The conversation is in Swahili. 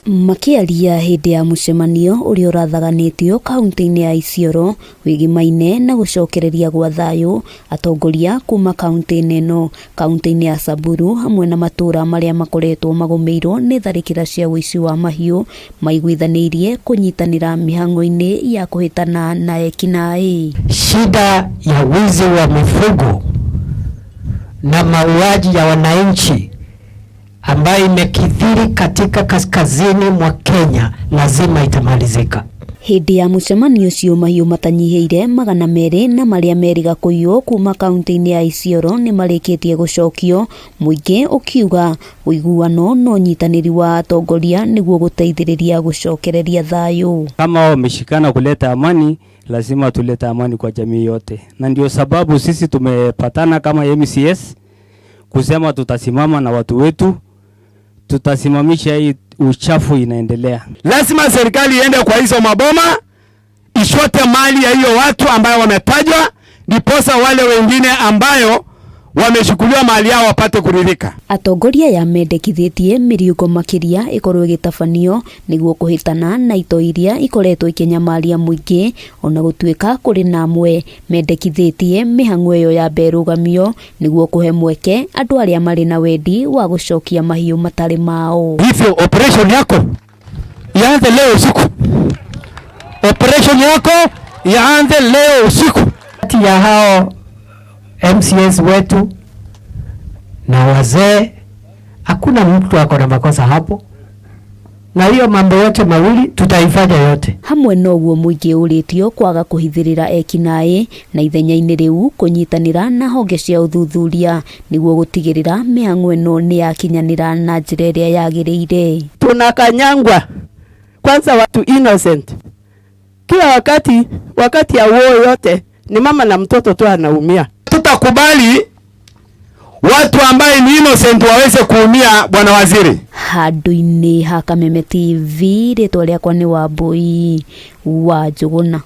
Makiaria hindi ya mucemanio uria urathaganitio kaunti-ini ya Isiolo wigimaine na gucokereria gwa thayu, atongoria kuma kaunti-ini ino, kaunti-ini ya Samburu hamwe na matura maria makoretwo magomeirwo ni tharikira cia wici wa mahiu maiguithanirie kunyitanira mihango-ini ya kuhitana na ekinaĩ. Shida ya wizi wa mifugo na mauaji ya wananchi ambayo imekithiri katika kaskazini mwa Kenya lazima itamalizika. Hindi ya mucemanio ucio mahiu matanyihiire 200 na maria meriga kuiywo kuma kaunti-ini ya Isiolo ni marikitie gucokio, muingi ukiuga uiguano no nyitaniri wa atongoria niguo guteithiriria gucokereria thayu. Kama wameshikana kuleta amani, lazima tulete amani kwa jamii yote, na ndio sababu sisi tumepatana kama MCS kusema tutasimama na watu wetu, tutasimamisha hii uchafu inaendelea. Lazima serikali iende kwa hizo maboma, ishote mali ya hiyo watu ambayo wametajwa, ndiposa wale wengine ambayo wameshukuliwa mali yao wapate kuridhika. Atongoria ya mendekithitie miriugo makiria ikorwo igitafanio niguo kuhitana na ito iria ikoretwo ikinyamaria muingi, ona gutuika kuri na amwe mendekithitie mihango iyo ya berugamio niguo kuhe mweke andu aria mari na wendi wa gucokia mahiu matari mao. Hivyo operation yako ianze leo usiku. Operation yako ianze leo usiku. Kati ya hao MCS wetu na wazee hakuna mtu ako na makosa hapo, na hiyo mambo yote mawili tutaifanya yote. Hamwe noguo muingi uritio kwaga kuhithirira ekinaĩ na ithenya-ini riu kunyitanira na honge cia uthuthuria niguo gutigirira mihango ino ni yakinyanira na njira iria yagiriire. Tunakanyangwa kwanza watu innocent kila wakati ya uo yote ni mama na mtoto tu anaumia. Tutakubali watu ambaye ni innocent waweze kuumia, bwana waziri? Handu-ini ha Kameme TV, ritwa riakwa ni Wambui wa Njuguna.